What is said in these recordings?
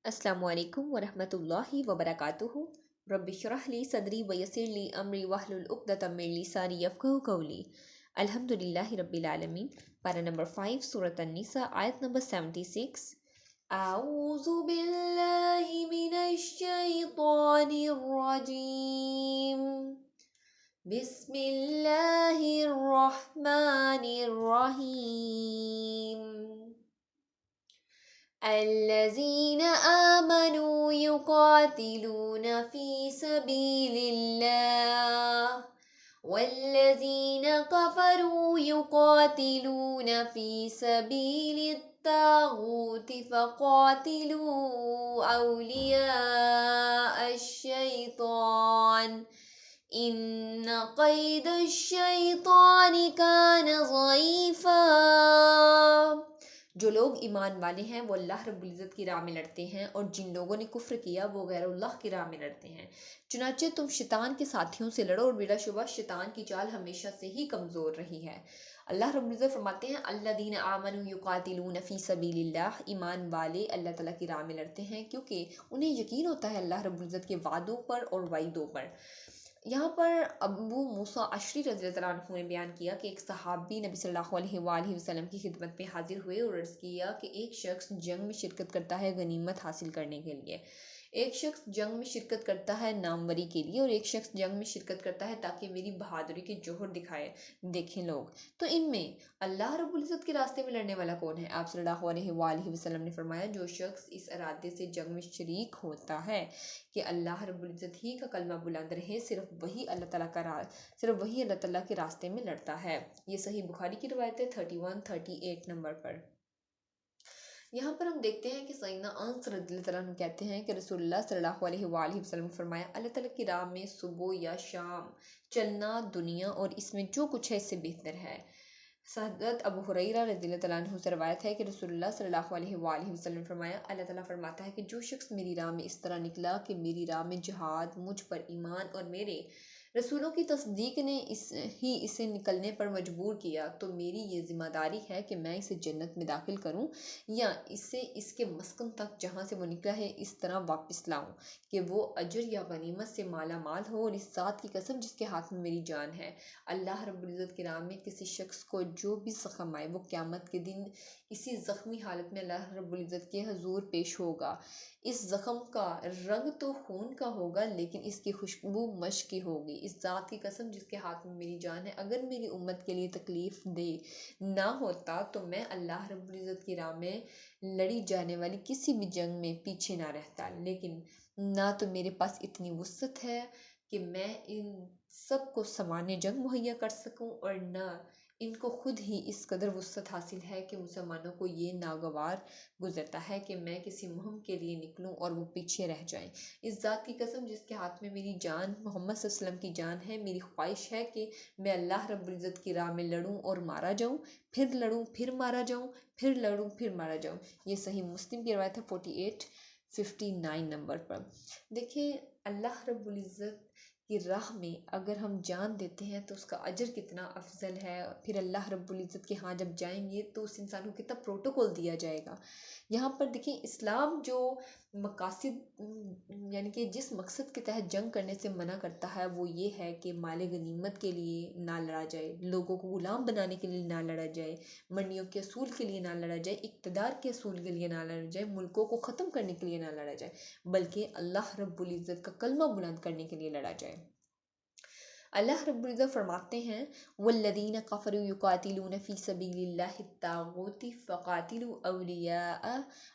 السلام علیکم ورحمۃ اللہ وبرکاتہ۔ رب اشرح لی صدری ویسر لی امری واحلل عقدۃ من لسانی یفقہوا قولی۔ الحمد للہ رب العالمین۔ پارہ نمبر 5 سورۃ النساء آیت نمبر 76۔ اعوذ باللہ من الشیطان الرجیم، بسم اللہ الرحمن الرحیم۔ الذين آمنوا يقاتلون في سبيل الله والذين كفروا يقاتلون في سبيل الطاغوت فقاتلوا أولياء الشيطان إن كيد الشيطان كان ضعيفا۔ جو لوگ ایمان والے ہیں وہ اللہ رب العزت کی راہ میں لڑتے ہیں، اور جن لوگوں نے کفر کیا وہ غیر اللہ کی راہ میں لڑتے ہیں۔ چنانچہ تم شیطان کے ساتھیوں سے لڑو، اور بلا شبہ شیطان کی چال ہمیشہ سے ہی کمزور رہی ہے۔ اللہ رب العزت فرماتے ہیں الذین آمنوا یقاتلون فی سبیل اللہ، ایمان والے اللہ تعالیٰ کی راہ میں لڑتے ہیں کیونکہ انہیں یقین ہوتا ہے اللہ رب العزت کے وعدوں پر اور وعیدوں پر۔ یہاں پر ابو موسیٰ اشعری رضی اللہ عنہ نے بیان کیا کہ ایک صحابی نبی صلی اللہ علیہ وآلہ وسلم کی خدمت میں حاضر ہوئے اور عرض کیا کہ ایک شخص جنگ میں شرکت کرتا ہے غنیمت حاصل کرنے کے لیے، ایک شخص جنگ میں شرکت کرتا ہے ناموری کے لیے، اور ایک شخص جنگ میں شرکت کرتا ہے تاکہ میری بہادری کے جوہر دیکھیں لوگ، تو ان میں اللہ رب العزت کے راستے میں لڑنے والا کون ہے؟ آپ صلی اللہ علیہ وآلہ وسلم نے فرمایا جو شخص اس ارادے سے جنگ میں شریک ہوتا ہے کہ اللہ رب العزت ہی کا کلمہ بلند رہے، صرف وہی اللہ تعالیٰ کے راستے میں لڑتا ہے۔ یہ صحیح بخاری کی روایت ہے 31-38 نمبر پر۔ یہاں پر ہم دیکھتے ہیں کہ سیدنا انس رضی اللہ عنہ کہتے ہیں کہ رسول اللہ صلی اللہ علیہ وآلہ وسلم نے فرمایا اللہ تعالیٰ کی راہ میں صبح یا شام چلنا دنیا اور اس میں جو کچھ ہے اس سے بہتر ہے۔ حضرت ابو ہریرہ رضی اللہ عنہ سے روایت ہے کہ رسول اللہ صلی اللہ علیہ وآلہ وسلم نے فرمایا اللہ تعالیٰ فرماتا ہے کہ جو شخص میری راہ میں اس طرح نکلا کہ میری راہ میں جہاد، مجھ پر ایمان اور میرے رسولوں کی تصدیق نے اسے نکلنے پر مجبور کیا، تو میری یہ ذمہ داری ہے کہ میں اسے جنت میں داخل کروں یا اسے اس کے مسکن تک جہاں سے وہ نکلا ہے اس طرح واپس لاؤں کہ وہ اجر یا غنیمت سے مالا مال ہو، اور اس ذات کی قسم جس کے ہاتھ میں میری جان ہے، اللہ رب العزت کی راہ میں کسی شخص کو جو بھی زخم آئے وہ قیامت کے دن اسی زخمی حالت میں اللہ رب العزت کے حضور پیش ہوگا۔ اس زخم کا رنگ تو خون کا ہوگا لیکن اس کی خوشبو مشک کی ہوگی۔ اس ذات کی قسم جس کے ہاتھ میں میری جان ہے، اگر میری امت کے لیے تکلیف دہ نہ ہوتا تو میں اللہ رب العزت کی راہ میں لڑی جانے والی کسی بھی جنگ میں پیچھے نہ رہتا، لیکن نہ تو میرے پاس اتنی وسعت ہے کہ میں ان سب کو سامان جنگ مہیا کر سکوں، اور نہ ان کو خود ہی اس قدر وسعت حاصل ہے کہ مسلمانوں کو یہ ناگوار گزرتا ہے کہ میں کسی مہم کے لیے نکلوں اور وہ پیچھے رہ جائیں۔ اس ذات کی قسم جس کے ہاتھ میں میری جان محمد صلی اللہ علیہ وسلم کی جان ہے، میری خواہش ہے کہ میں اللہ رب العزت کی راہ میں لڑوں اور مارا جاؤں، پھر لڑوں پھر مارا جاؤں، پھر لڑوں پھر مارا جاؤں۔ یہ صحیح مسلم کی روایت ہے 48-59 نمبر پر۔ دیکھیں اللہ رب العزت کی راہ میں اگر ہم جان دیتے ہیں تو اس کا اجر کتنا افضل ہے، پھر اللہ رب العزت کے ہاں جب جائیں گے تو اس انسان کو کتنا پروٹوکول دیا جائے گا۔ یہاں پر دیکھیں اسلام جو مقاصد یعنی کہ جس مقصد کے تحت جنگ کرنے سے منع کرتا ہے وہ یہ ہے کہ مال غنیمت کے لیے نہ لڑا جائے، لوگوں کو غلام بنانے کے لیے نہ لڑا جائے، منڈیوں کے اصول کے لیے نہ لڑا جائے، اقتدار کے اصول کے لیے نہ لڑا جائے، ملکوں کو ختم کرنے کے لیے نہ لڑا جائے، بلکہ اللہ رب العزت کا کلمہ بلند کرنے کے لیے لڑا جائے۔ اللہ رب العزت فرماتے ہیں والذین کفروا یقاتلون فی سبیل اللہ الطاغوت فقاتلوا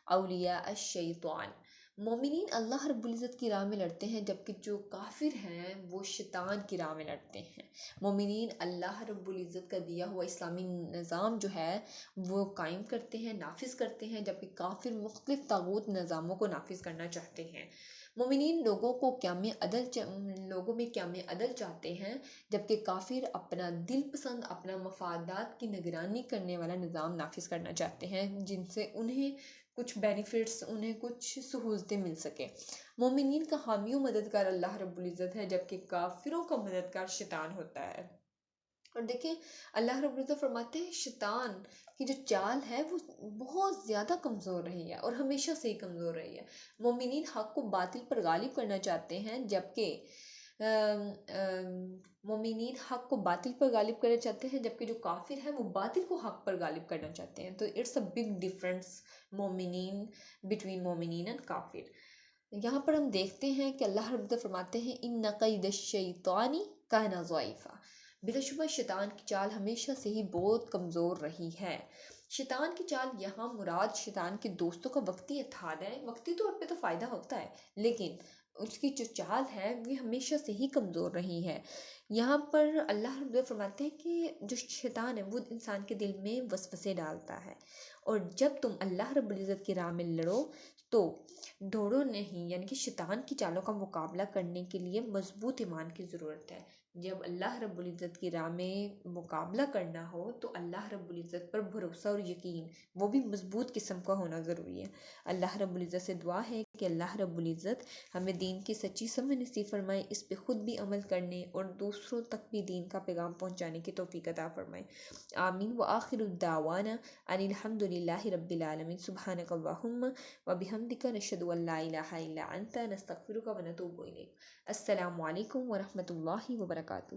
اولیاء الشیطان۔ مومنین اللہ رب العزت کی راہ میں لڑتے ہیں جبکہ جو کافر ہیں وہ شیطان کی راہ میں لڑتے ہیں۔ مومنین اللہ رب العزت کا دیا ہوا اسلامی نظام جو ہے وہ قائم کرتے ہیں، نافذ کرتے ہیں، جبکہ کافر مختلف طاغوت نظاموں کو نافذ کرنا چاہتے ہیں۔ مومنین لوگوں میں قیام عدل چاہتے ہیں، جبکہ کافر اپنا دل پسند، اپنا مفادات کی نگرانی کرنے والا نظام نافذ کرنا چاہتے ہیں جن سے انہیں کچھ بینیفٹس، انہیں کچھ سہولتیں مل سکے۔ مومنین کا حامی و مددگار اللہ رب العزت ہے جبکہ کافروں کا مددگار شیطان ہوتا ہے۔ اور دیکھیں اللہ رب العزت فرماتے ہیں شیطان کی جو چال ہے وہ بہت زیادہ کمزور رہی ہے اور ہمیشہ سے ہی کمزور رہی ہے۔ مومنین حق کو باطل پر غالب کرنا چاہتے ہیں، جبکہ ام، ام، مومنین حق کو باطل پر غالب کرنا چاہتے ہیں، جبکہ جو کافر ہیں وہ باطل کو حق پر غالب کرنا چاہتے ہیں۔ تو اٹس اے بگ ڈفرینس مومنین بٹوین مومنین اینڈ کافر۔ یہاں پر ہم دیکھتے ہیں کہ اللہ رب العزت فرماتے ہیں ان قید الشیطان کان ضعیفا، بلا شبہ شیطان کی چال ہمیشہ سے ہی بہت کمزور رہی ہے۔ شیطان کی چال یہاں مراد شیطان کے دوستوں کا وقتی اتحاد ہے۔ وقتی طور پہ تو فائدہ ہوتا ہے، لیکن اس کی جو چال ہے وہ ہمیشہ سے ہی کمزور رہی ہے۔ یہاں پر اللہ رب العزت فرماتے ہیں کہ جو شیطان ہے وہ انسان کے دل میں وسوسے ڈالتا ہے، اور جب تم اللہ رب العزت کی راہ میں لڑو تو دوڑو نہیں، یعنی کہ شیطان کی چالوں کا مقابلہ کرنے کے لیے مضبوط ایمان کی ضرورت ہے۔ جب اللہ رب العزت کی راہ میں مقابلہ کرنا ہو تو اللہ رب العزت پر بھروسہ اور یقین وہ بھی مضبوط قسم کا ہونا ضروری ہے۔ اللہ رب العزت سے دعا ہے کہ اللہ رب العزت ہمیں دین کی سچی سمجھ نصیب فرمائے، اس پہ خود بھی عمل کرنے اور دوسروں تک بھی دین کا پیغام پہنچانے کی توفیق عطا فرمائے۔ آمین۔ وآخر الدعوانا ان الحمد للہ رب العالمین۔ سبحانک اللہم وبحمدک نشہد ان لا الہ الا انت نستغفرک ونتوب الیک۔ السلام علیکم ورحمۃ اللہ وبرکاتہ۔